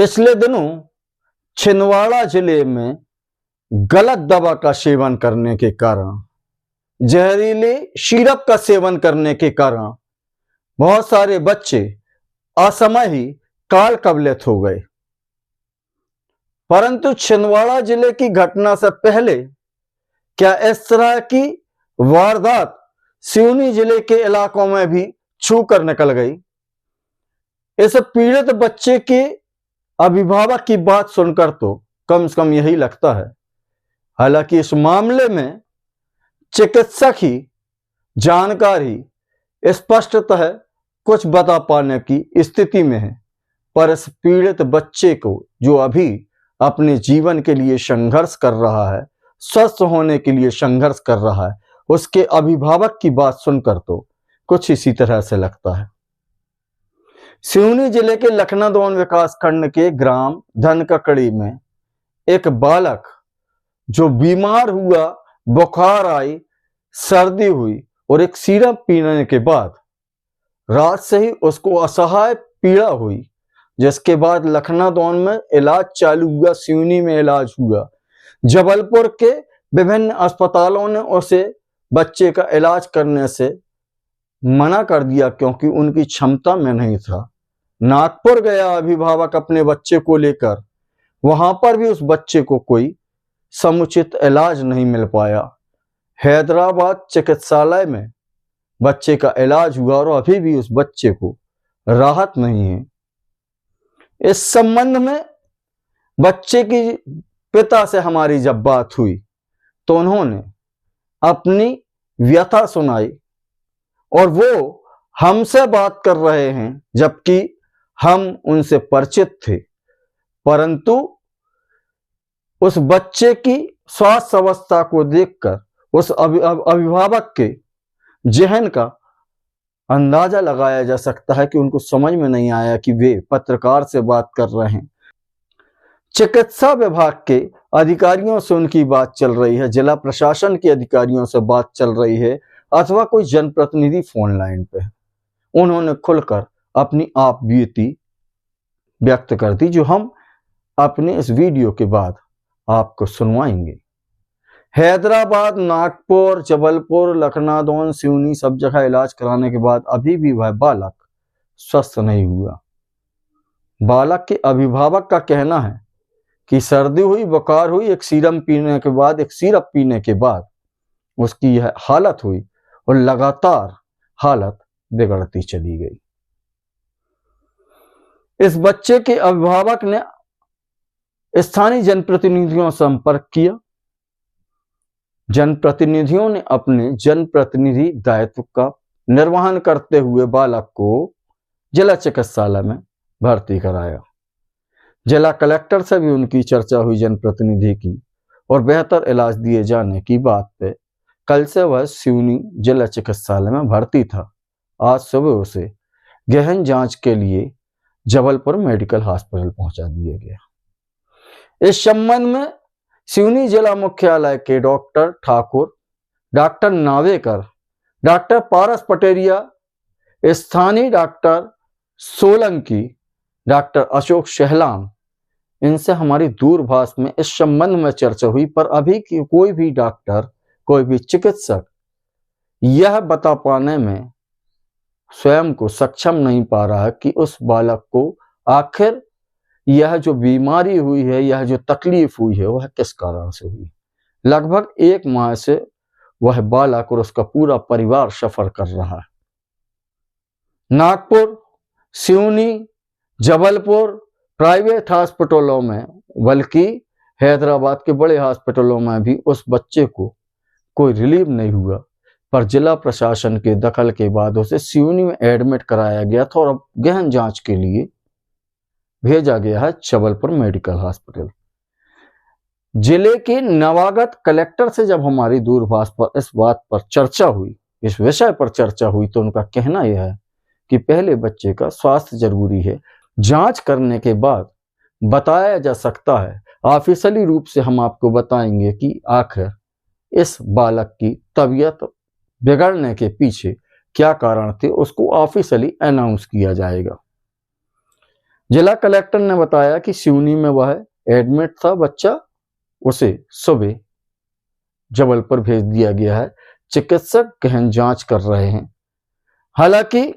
पिछले दिनों छिंदवाड़ा जिले में गलत दवा का सेवन करने के कारण, जहरीले सिरप का सेवन करने के कारण बहुत सारे बच्चे असमय ही काल कबलित हो गए। परंतु छिंदवाड़ा जिले की घटना से पहले क्या इस तरह की वारदात सिवनी जिले के इलाकों में भी छू कर निकल गई? इस पीड़ित बच्चे के अभिभावक की बात सुनकर तो कम से कम यही लगता है। हालांकि इस मामले में चिकित्सक ही जानकार ही स्पष्टतः कुछ बता पाने की स्थिति में है, पर इस पीड़ित बच्चे को जो अभी अपने जीवन के लिए संघर्ष कर रहा है, स्वस्थ होने के लिए संघर्ष कर रहा है, उसके अभिभावक की बात सुनकर तो कुछ इसी तरह से लगता है। सिवनी जिले के लखनादौन विकास खंड के ग्राम धनककड़ी में एक बालक जो बीमार हुआ, बुखार आई, सर्दी हुई और एक सिरप पीने के बाद रात से ही उसको असहाय पीड़ा हुई, जिसके बाद लखनादौन में इलाज चालू हुआ, सिवनी में इलाज हुआ। जबलपुर के विभिन्न अस्पतालों ने उसे बच्चे का इलाज करने से मना कर दिया क्योंकि उनकी क्षमता में नहीं था। नागपुर गया अभिभावक अपने बच्चे को लेकर, वहां पर भी उस बच्चे को कोई समुचित इलाज नहीं मिल पाया। हैदराबाद चिकित्सालय में बच्चे का इलाज हुआ और अभी भी उस बच्चे को राहत नहीं है। इस संबंध में बच्चे की पिता से हमारी जब बात हुई तो उन्होंने अपनी व्यथा सुनाई और वो हमसे बात कर रहे हैं जबकि हम उनसे परिचित थे, परंतु उस बच्चे की स्वास्थ्य अवस्था को देखकर उस अभिभावक के जहन का अंदाजा लगाया जा सकता है कि उनको समझ में नहीं आया कि वे पत्रकार से बात कर रहे हैं। चिकित्सा विभाग के अधिकारियों से उनकी बात चल रही है, जिला प्रशासन के अधिकारियों से बात चल रही है, अथवा कोई जनप्रतिनिधि फोन लाइन पे है। उन्होंने खुलकर अपनी आप बीती व्यक्त कर दी, जो हम अपने इस वीडियो के बाद आपको सुनवाएंगे। हैदराबाद, नागपुर, जबलपुर, लखनादौन, सिवनी सब जगह इलाज कराने के बाद अभी भी वह बालक स्वस्थ नहीं हुआ। बालक के अभिभावक का कहना है कि सर्दी हुई, बुखार हुई, एक सिरप पीने के बाद उसकी यह हालत हुई और लगातार हालत बिगड़ती चली गई। इस बच्चे के अभिभावक ने स्थानीय जनप्रतिनिधियों से संपर्क किया। जनप्रतिनिधियों ने अपने जनप्रतिनिधि दायित्व का निर्वहन करते हुए बालक को जिला चिकित्सालय में भर्ती कराया। जिला कलेक्टर से भी उनकी चर्चा हुई जनप्रतिनिधि की और बेहतर इलाज दिए जाने की बात पे कल से वह सिवनी जिला चिकित्सालय में भर्ती था। आज सुबह उसे गहन जांच के लिए जबलपुर मेडिकल हॉस्पिटल पहुंचा दिया गया। इस संबंध में सिवनी जिला मुख्यालय के doctor Thakur, doctor Navekar, doctor पारस पटेरिया, स्थानीय डॉक्टर सोलंकी, डॉक्टर अशोक शहलाम, इनसे हमारी दूरभाष में इस संबंध में चर्चा हुई, पर अभी की कोई भी डॉक्टर, कोई भी चिकित्सक यह बता पाने में स्वयं को सक्षम नहीं पा रहा कि उस बालक को आखिर यह जो बीमारी हुई है, यह जो तकलीफ हुई है, वह किस कारण से हुई। लगभग 1 माह से वह बालक और उसका पूरा परिवार सफर कर रहा है। नागपुर, सिवनी, जबलपुर प्राइवेट हॉस्पिटलों में, बल्कि हैदराबाद के बड़े हॉस्पिटलों में भी उस बच्चे को कोई रिलीफ नहीं हुआ, पर जिला प्रशासन के दखल के बाद उसे सिवनी में एडमिट कराया गया था और अब गहन जांच के लिए भेजा गया है जबलपुर मेडिकल हॉस्पिटल। जिले के नवागत कलेक्टर से जब हमारी दूरभाष पर इस बात पर चर्चा हुई, इस विषय पर चर्चा हुई, तो उनका कहना यह है कि पहले बच्चे का स्वास्थ्य जरूरी है, जांच करने के बाद बताया जा सकता है। ऑफिशियली रूप से हम आपको बताएंगे कि आखिर इस बालक की तबीयत बिगड़ने के पीछे क्या कारण थे, उसको ऑफिशियली अनाउंस किया जाएगा। जिला कलेक्टर ने बताया कि सिवनी में वह एडमिट था बच्चा, उसे सुबह जबलपुर भेज दिया गया है। चिकित्सक गहन जांच कर रहे हैं। हालांकि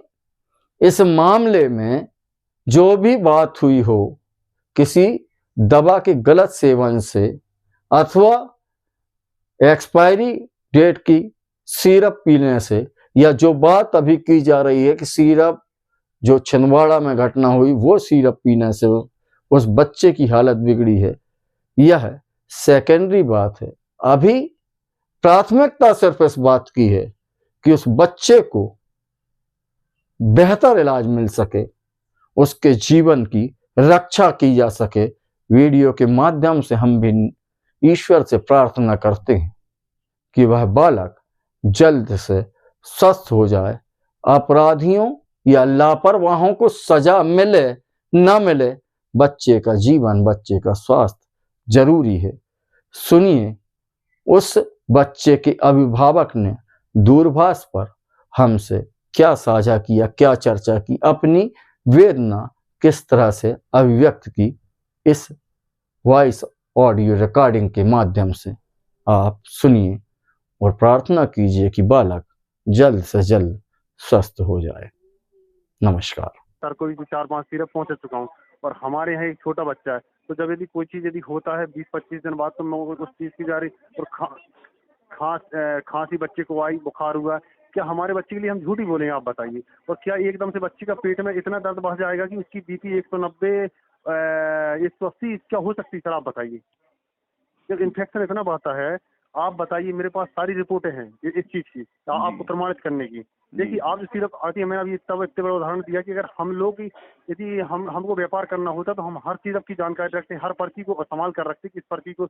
इस मामले में जो भी बात हुई हो, किसी दवा के गलत सेवन से अथवा एक्सपायरी डेट की सिरप पीने से, या जो बात अभी की जा रही है कि सिरप जो छिंदवाड़ा में घटना हुई वो सिरप पीने से उस बच्चे की हालत बिगड़ी है, यह सेकेंडरी बात है। अभी प्राथमिकता सिर्फ इस बात की है कि उस बच्चे को बेहतर इलाज मिल सके, उसके जीवन की रक्षा की जा सके। वीडियो के माध्यम से हम भी ईश्वर से प्रार्थना करते हैं कि वह बालक जल्द से स्वस्थ हो जाए, अपराधियों या लापरवाहों को सजा मिले ना मिले, बच्चे का जीवन, बच्चे का स्वास्थ्य जरूरी है। सुनिए उस बच्चे के अभिभावक ने दूरभाष पर हमसे क्या साझा किया, क्या चर्चा की, अपनी वेदना किस तरह से अभिव्यक्त की, इस वॉइस ऑडियो रिकॉर्डिंग के माध्यम से आप सुनिए और प्रार्थना कीजिए कि बालक जल्द से जल्द स्वस्थ हो जाए। नमस्कार। सर को भी 4-5 सिरप पहुंचा चुका हूँ, और हमारे यहाँ एक छोटा बच्चा है, तो जब यदि कोई चीज़ यदि होता है 20-25 दिन बाद, तो मैं उस चीज़ की जा रही, और खांसी बच्चे को आई, बुखार हुआ, क्या हमारे बच्चे के लिए हम झूठ ही बोलेंगे? आप बताइए। और क्या एकदम से बच्चे का पेट में इतना दर्द बढ़ जाएगा कि उसकी बीपी 190 180 क्या हो सकती है? सर आप बताइए। जब इन्फेक्शन इतना बढ़ता है, आप बताइए, मेरे पास सारी रिपोर्टें हैं इस चीज़ की, आपको प्रमाणित करने की। देखिए, आप जो सिर्फ आती है, मैंने अभी इतना बड़ा उदाहरण दिया कि अगर हम लोग यदि हमको व्यापार करना होता तो हम हर चीज़ की जानकारी रखते हैं, हर पर्ची को संभाल कर रखते हैं कि इस पर्ची को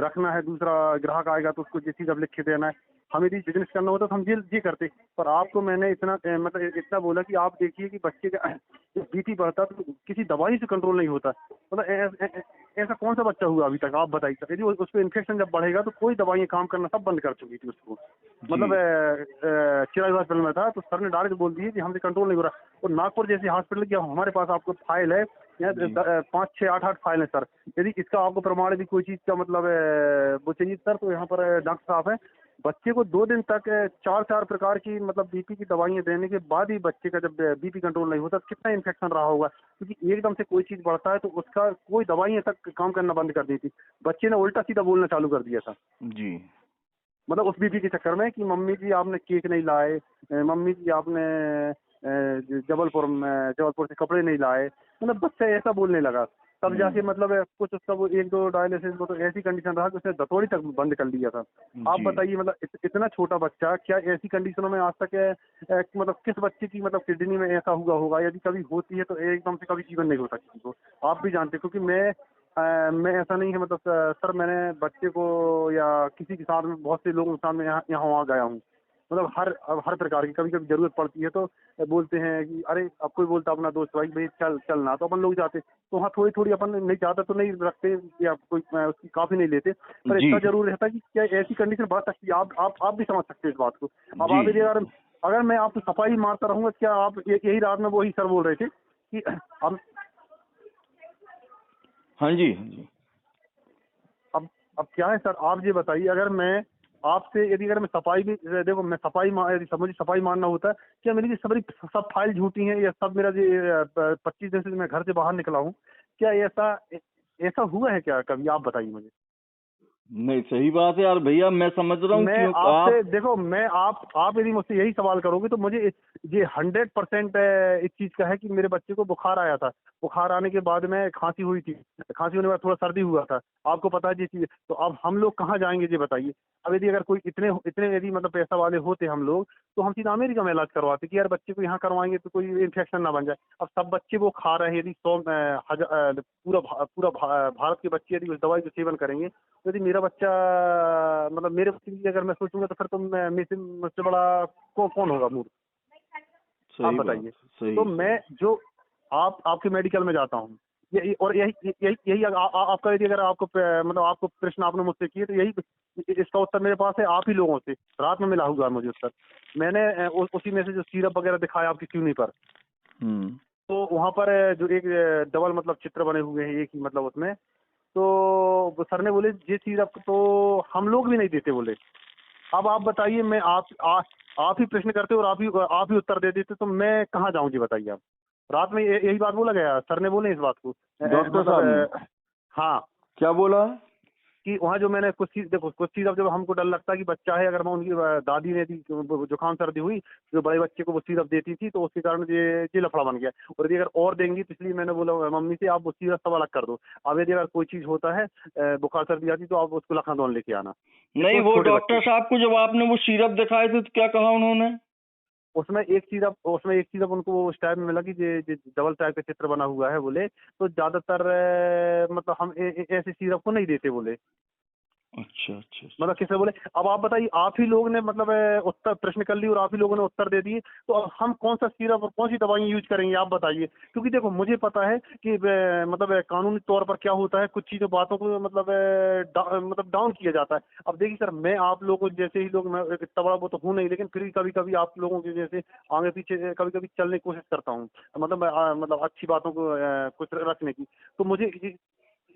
रखना है, दूसरा ग्राहक आएगा तो उसको ये चीज़ अब लिख के देना है। हम यदि बिजनेस करना होता तो हम ये करते। पर आपको मैंने इतना मतलब इतना बोला कि आप देखिए कि बच्चे का बीपी बढ़ता तो किसी दवाई से कंट्रोल नहीं होता। मतलब ऐसा कौन सा बच्चा हुआ अभी तक? आप बताइए सर। यदि उस पर इन्फेक्शन जब बढ़ेगा तो कोई दवाइयाँ काम करना सब बंद कर चुकी थी उसको। मतलब चिराग हॉस्पिटल में था तो सर ने डायरेक्ट बोल दिए कि हमसे कंट्रोल नहीं हो रहा। और नागपुर जैसे हॉस्पिटल की हमारे पास आपको फाइल है, यहाँ 5, 6, 8 फाइल है सर। यदि इसका आपको प्रमाण भी कोई चीज़ का मतलब वो चाहिए सर, तो यहाँ पर डॉक्टर साहब है। बच्चे को 2 दिन तक 4 प्रकार की मतलब बीपी की दवाइयाँ देने के बाद ही बच्चे का जब बीपी कंट्रोल नहीं होता, कितना इन्फेक्शन रहा होगा। क्योंकि एकदम से कोई चीज़ बढ़ता है तो उसका कोई दवाइयाँ तक काम करना बंद कर दी थी। बच्चे ने उल्टा सीधा बोलना चालू कर दिया था जी। मतलब उस बीपी के चक्कर में कि मम्मी जी आपने केक नहीं लाए, मम्मी जी आपने जबलपुर से कपड़े नहीं लाए। मतलब बच्चा ऐसा बोलने लगा। तब जाके मतलब कुछ उसका वो 1-2 डायलिसिस वो तो ऐसी कंडीशन रहा कि उसने दतौड़ी तक बंद कर दिया था। आप बताइए, मतलब इतना छोटा बच्चा क्या ऐसी कंडीशनों में आज तक मतलब किस बच्चे की मतलब किडनी में ऐसा हुआ होगा? यदि कभी होती है तो एकदम से कभी जीवन नहीं होता किसी को। आप भी जानते, क्योंकि मैं ऐसा नहीं है मतलब सर मैंने बच्चे को या किसी के साथ में बहुत से लोगों के साथ में यहाँ वहाँ गया हूँ। मतलब हर प्रकार की कभी कभी जरूरत पड़ती है तो बोलते हैं कि अरे अब कोई बोलता अपना दोस्त भाई भाई चलना, तो अपन लोग जाते। तो वहाँ थोड़ी थोड़ी अपन नहीं जाता तो नहीं रखते या कोई उसकी काफी नहीं लेते, पर इतना जरूर रहता है कि क्या ऐसी कंडीशन बढ़ सकती है। आप भी समझ सकते हैं इस बात को। अब आप यदि अगर मैं आपको सफाई मारता रहूंगा, क्या आप यही रात में वही सर बोल रहे थे कि अब हाँ जी। अब क्या है सर, आप ये बताइए, अगर मैं आपसे यदि अगर मैं सफाई भी देखो, मैं सफाई यदि मुझे सफाई मारना होता है, क्या मेरी सब फाइल झूठी हैं या सब मेरा जो 25 दिन से मैं घर से बाहर निकला हूँ, क्या ऐसा हुआ है क्या कभी? आप बताइए मुझे। नहीं, सही बात है यार भैया, मैं समझ रहा हूँ। मैं आपसे देखो, मैं आप यदि मुझसे यही सवाल करोगे तो मुझे ये 100% इस चीज़ का है कि मेरे बच्चे को बुखार आया था। बुखार आने के बाद में खांसी हुई थी, खांसी होने के बाद थोड़ा सर्दी हुआ था। आपको पता है ये चीज़। तो अब हम लोग कहाँ जाएंगे ये बताइए। अब यदि अगर कोई इतने इतने यदि मतलब पैसा वाले होते हम लोग, तो हम सीधा अमेरिका में इलाज करवाते कि यार बच्चे को यहाँ करवाएंगे तो कोई इन्फेक्शन ना बन जाए। अब सब बच्चे वो खा रहे हैं, यदि पूरा भारत के बच्चे यदि उस दवाई का सेवन करेंगे, तो यदि मेरा बच्चा मतलब मेरे बच्चे की अगर मैं सोचूंगा तो फिर तो मुझसे बड़ा कौन होगा मूर्ख? आप बताइए। तो मैं जो आपके मेडिकल में जाता हूँ, यही आपका यदि अगर आपको मतलब आपको प्रश्न आपने मुझसे किए तो यही इसका उत्तर मेरे पास है आप ही लोगों से रात में मिला हुआ मुझे उत्तर। मैंने उसी में से जो सीरप वगैरह दिखाया आपकी क्यूनी पर, तो वहाँ पर जो एक डबल मतलब चित्र बने हुए हैं एक ही मतलब उसमें, तो वो सर ने बोले ये चीज़ अब तो हम लोग भी नहीं देते बोले। अब आप बताइए, मैं आप ही प्रश्न करते और आप ही उत्तर दे देते तो मैं कहाँ जाऊँ जी बताइए आप। रात में यही बात बोला गया, सर ने बोले इस बात को डॉक्टर साहब ने हाँ, क्या बोला है? कि वहाँ जो मैंने कुछ चीज़ देखो, कुछ चीज़ अब जब हमको डर लगता है कि बच्चा है, अगर मैं उनकी दादी ने दी जुकाम सर्दी हुई जो बड़े बच्चे को वो चीज़ अब देती थी, तो उसके कारण ये लफड़ा बन गया। और यदि अगर और देंगी तो इसलिए मैंने बोला मम्मी से आप वो चीज़ सब अलग कर दो। अब यदि अगर कोई चीज़ होता है बुखार सर्दी आती तो आप उसको लखनऊ लेके आना। नहीं, वो छोटे डॉक्टर बच्चे, साहब को जब आपने वो सिरप दिखाए थे तो क्या कहा उन्होंने? उसमें एक चीज़ अब उनको उस टाइम में मिला कि ये डबल टाइप का चित्र बना हुआ है बोले, तो ज़्यादातर मतलब हम ऐसे सिरप को नहीं देते बोले। अच्छा अच्छा अच्छा। मतलब किसने बोले, अब आप बताइए, आप ही लोग ने मतलब उत्तर प्रश्न कर ली और आप ही लोगों ने उत्तर दे दिए, तो अब हम कौन सा सिरप और कौन सी दवाई यूज करेंगे आप बताइए। क्योंकि देखो मुझे पता है कि मतलब कानूनी तौर पर क्या होता है, कुछ चीज़ों बातों को मतलब मतलब डाउन किया जाता है। अब देखिए सर, मैं आप लोगों जैसे ही लोग, मैं इतना बड़ा वो तो हूँ नहीं, लेकिन फिर भी कभी कभी आप लोगों के जैसे आगे पीछे कभी कभी चलने की कोशिश करता हूँ, मतलब मतलब अच्छी बातों को कुछ रखने की। तो मुझे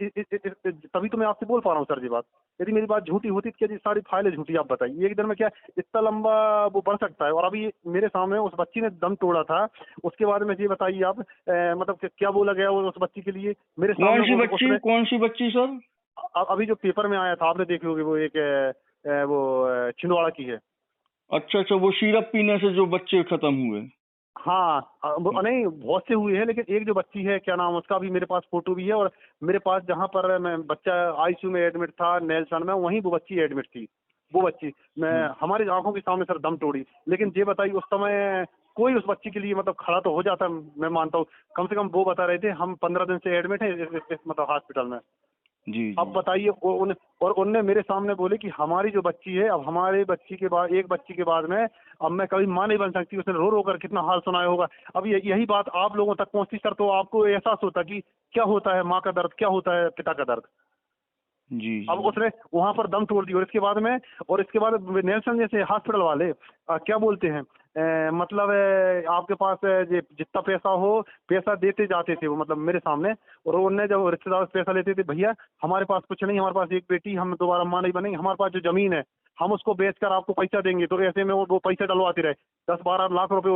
तभी तो मैं आपसे बोल पा रहा हूँ सर ये बात। यदि मेरी बात झूठी होती तो क्या जी सारी फाइलें झूठी, आप बताइए एक दिन में क्या इतना लंबा वो बढ़ सकता है। और अभी मेरे सामने उस बच्ची ने दम तोड़ा था, उसके बाद में ये बताइए आप मतलब क्या बोला गया उस बच्ची के लिए मेरे कौन सी सामने बच्ची, उसने कौन सी बच्ची सर? अभी जो पेपर में आया था आपने देखे होंगे, वो एक वो छिंदवाड़ा की है। अच्छा अच्छा, वो सिरप पीने से जो बच्चे खत्म हुए। हाँ, नहीं बहुत से हुए हैं, लेकिन एक जो बच्ची है क्या नाम उसका, भी मेरे पास फोटो भी है। और मेरे पास जहाँ पर मैं बच्चा आईसीयू में एडमिट था नेल्सन में, वहीं वो बच्ची एडमिट थी। वो बच्ची मैं हमारी आंखों के सामने सर दम तोड़ी। लेकिन ये बताइए उस समय कोई उस बच्ची के लिए मतलब खड़ा तो हो जाता, मैं मानता हूँ। कम से कम वो बता रहे थे हम 15 दिन से एडमिट है इस मतलब हॉस्पिटल में। जी अब जी। बताइए और उनने मेरे सामने बोले कि हमारी जो बच्ची है, अब हमारे बच्ची के बाद एक बच्ची के बाद में अब मैं कभी माँ नहीं बन सकती। उसने रो रो कर कितना हाल सुनाया होगा। अब यही बात आप लोगों तक पहुंचती सर, तो आपको एहसास होता कि क्या होता है माँ का दर्द, क्या होता है पिता का दर्द। जी अब जी। उसने वहां पर दम तोड़ दी। और इसके बाद नेल्सन जैसे हॉस्पिटल वाले क्या बोलते हैं मतलब आपके पास जितना पैसा हो पैसा देते जाते थे वो, मतलब मेरे सामने। और उनने जब रिश्तेदार से पैसा लेते थे, भैया हमारे पास कुछ नहीं, हमारे पास एक बेटी, हम दोबारा माँ नहीं बनेंगे, हमारे पास जो जमीन है हम उसको बेचकर आपको पैसा देंगे। तो ऐसे में वो पैसा डलवाते रहे 10-12 लाख रुपए।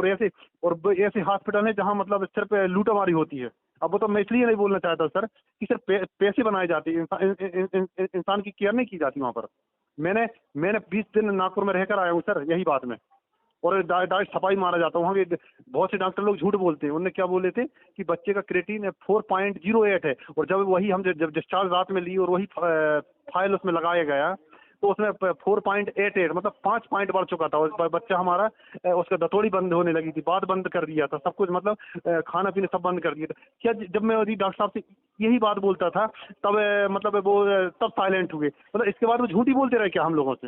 और ऐसे हॉस्पिटल है जहाँ मतलब सिर्फ लूटामारी होती है। अब वो तो मैं इसलिए नहीं बोलना चाहता सर कि सिर्फ पैसे बनाए जाते हैं, इंसान की केयर नहीं की जाती वहाँ पर। मैंने 20 दिन नागपुर में रहकर आया हूँ सर यही बात में। और डायरेक्ट सफाई मारा जाता है वहाँ के। बहुत से डॉक्टर लोग झूठ बोलते हैं। उन्होंने क्या बोले थे कि बच्चे का क्रेटीन 4.08 है, और जब वही हम जब डिस्चार्ज रात में ली और वही फाइल उसमें लगाया गया तो उसमें 4.88 मतलब 5 पॉइंट बढ़ चुका था। और बच्चा हमारा उसका दतोड़ी बंद होने लगी थी, बात बंद कर दिया था, सब कुछ मतलब खाना पीना सब बंद कर दिया था। क्या जब मैं यदि डॉक्टर साहब से यही बात बोलता था तब मतलब वो तब साइलेंट हुए, मतलब इसके बाद वो झूठ ही बोलते रहे क्या हम लोगों से।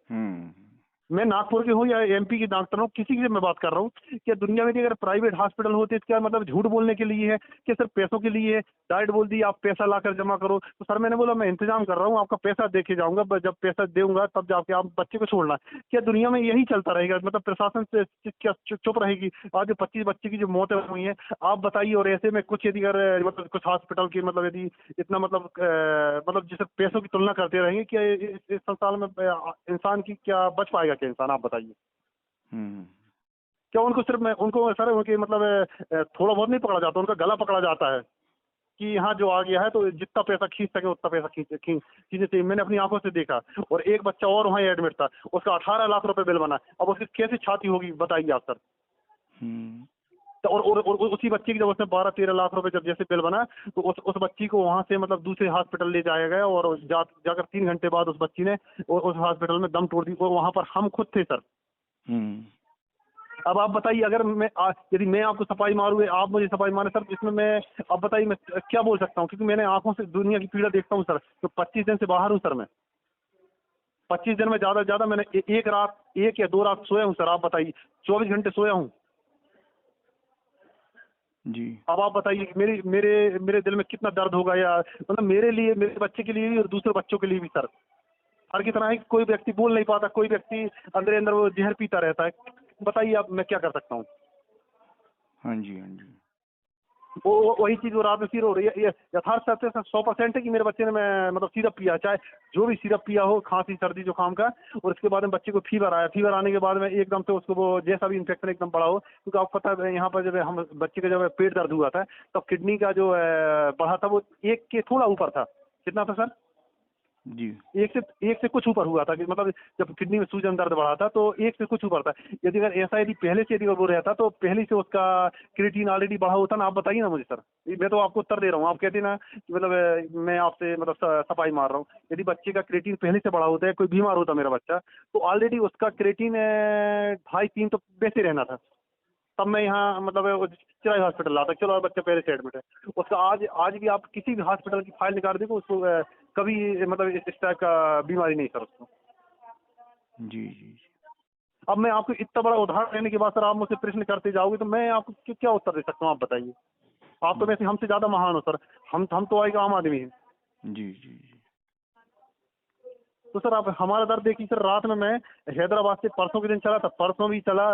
हम्म। मैं नागपुर के हूँ या एमपी के डॉक्टर हूँ, किसी की से मैं बात कर रहा हूँ। क्या दुनिया में अगर प्राइवेट हॉस्पिटल होते तो क्या मतलब झूठ बोलने के लिए है, क्या सिर्फ पैसों के लिए है। डायरेक्ट बोल दी आप पैसा लाकर जमा करो। तो सर मैंने बोला मैं इंतजाम कर रहा हूँ, आपका पैसा दे के जाऊंगा, जब पैसा दूंगा तब जाके आप बच्चे को छोड़ना। क्या दुनिया में यही चलता रहेगा, मतलब प्रशासन से क्या चुप रहेगी। आज जो 25 बच्चे की जो मौतें हुई हैं आप बताइए। और ऐसे में कुछ यदि अगर मतलब कुछ हॉस्पिटल की मतलब यदि इतना मतलब जैसे पैसों की तुलना करते रहेंगे, क्या इस संसार में इंसान की क्या बच पाएगा क्या इंसान, आप बताइए। हम्म। क्या उनको सिर्फ उनको सर उनके मतलब थोड़ा बहुत नहीं पकड़ा जाता, उनका गला पकड़ा जाता है कि यहाँ जो आ गया है तो जितना पैसा खींच सके उतना पैसा खींचने चाहिए। मैंने अपनी आंखों से देखा। और एक बच्चा और वहाँ एडमिट था, उसका 18 लाख रुपए बिल बना। अब उसकी कैसी छाती होगी बताइए आप सर। हम्म। तो और उसी बच्ची की जब उसने 12-13 लाख रुपए जब जैसे बिल बना, तो उस बच्ची को वहां से मतलब दूसरे हॉस्पिटल ले जाया गया। और जाकर 3 घंटे बाद उस बच्ची ने उस हॉस्पिटल में दम तोड़ दी। और वहां पर हम खुद थे सर। हम्म। अब आप बताइए, अगर यदि मैं आपको सफाई मारूँ या आप मुझे सफाई मारे सर, इसमें मैं अब बताइए मैं क्या बोल सकता हूँ। क्योंकि मैंने आंखों से दुनिया की पीड़ा देखता हूँ सर। तो 25 दिन से बाहर हूँ सर मैं। 25 दिन में ज्यादा से ज्यादा मैंने एक रात, 1 या 2 रात सोया हूँ सर, आप बताइए। 24 घंटे सोया हूँ। जी। अब आप बताइए कि मेरी मेरे मेरे दिल में कितना दर्द होगा, या मतलब मेरे लिए, मेरे बच्चे के लिए भी और दूसरे बच्चों के लिए भी सर। हर की तरह है कि कोई व्यक्ति बोल नहीं पाता, कोई व्यक्ति अंदर अंदर वो जहर पीता रहता है। बताइए अब मैं क्या कर सकता हूँ। हाँ जी हाँ जी। वही चीज वो रात में फिर हो रही है। ये यथार्थ सत्य 100% है कि मेरे बच्चे ने मैं मतलब सिरप पिया, चाहे जो भी सिरप पिया हो, खांसी सर्दी जुकाम का, और इसके बाद में बच्चे को फीवर आया, फीवर आने के बाद में एकदम से उसको वो जैसा भी इन्फेक्शन एकदम बड़ा हो, क्योंकि आपको पता है यहाँ पर जब हम बच्चे का जब पेट दर्द हुआ था तब किडनी का जो बढ़ा था वो 1 के थोड़ा ऊपर था। कितना था सर? जी 1 से कुछ ऊपर हुआ था, कि मतलब जब किडनी में सूजन दर्द बढ़ा था तो 1 से कुछ ऊपर था। यदि पहले से यदि वो रहता तो पहले से उसका क्रिएटिन ऑलरेडी बढ़ा होता ना। आप बताइए ना मुझे सर, मैं तो आपको उत्तर दे रहा हूँ, आप कहते ना कि मतलब मैं आपसे मतलब सफाई मार रहा हूँ। यदि बच्चे का क्रिएटिन पहले से बढ़ा होता है, कोई बीमार होता मेरा बच्चा, तो ऑलरेडी उसका क्रिएटिन 2.5-3 तो वैसे रहना था। तब मैं यहाँ मतलब चिराई हॉस्पिटल लाता, चलो और बच्चा पहले से एडमिट है उसका। आज भी आप किसी भी हॉस्पिटल की फाइल निकाल देखो उसको, कभी मतलब इस टाइप का बीमारी नहीं सर उसको। जी जी अब मैं आपको इतना बड़ा उदाहरण देने के बाद सर आप मुझसे प्रश्न करते जाओगे तो मैं आपको क्या उत्तर दे सकता हूँ, आप बताइए। आप तो वैसे हमसे ज्यादा महान हो सर, हम तो एक आम आदमी हैं। जी जी जी तो सर आप हमारा दर्द देखिए सर, रात में मैं हैदराबाद से परसों के दिन चला था, परसों भी चला,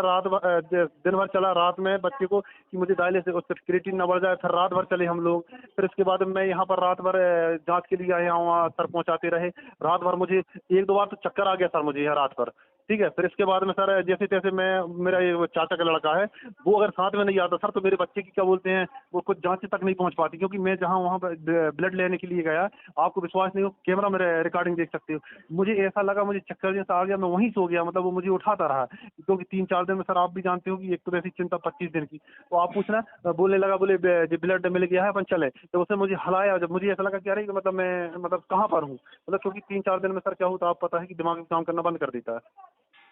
दिन भर चला, रात में बच्चे को कि मुझे डायलिसिस उससे क्रिएटिन न बढ़ जाए, फिर रात भर चले हम लोग। फिर इसके बाद मैं यहाँ पर रात भर जांच के लिए आया हूँ, सर पहुँचाते रहे रात भर। मुझे 1-2 बार तो चक्कर आ गया सर मुझे यहाँ रात भर, ठीक है। फिर इसके बाद में सर जैसे तैसे मैं, मेरा ये वो चाचा का लड़का है, वो अगर साथ में नहीं आता सर तो मेरे बच्चे की क्या बोलते हैं वो कुछ जांच तक नहीं पहुंच पाती, क्योंकि मैं जहां वहां पर ब्लड लेने के लिए गया, आपको विश्वास नहीं हो, कैमरा में रिकॉर्डिंग देख सकते हो, मुझे ऐसा लगा मुझे चक्कर जैसा आ गया, मैं वहीं सो गया, मतलब वो मुझे उठाता रहा। क्योंकि 3-4 दिन में सर आप भी जानते हो कि एक तो ऐसी चिंता 25 दिन की। तो आप पूछना, बोलने लगा, बोले ब्लड मिल गया है अपन चले, तो उसने मुझे हलाया, जब मुझे ऐसा लगा कि अरे मतलब मैं मतलब कहाँ पर हूँ, मतलब क्योंकि 3-4 दिन में सर क्या होता है आप पता है कि दिमाग काम करना बंद कर देता है।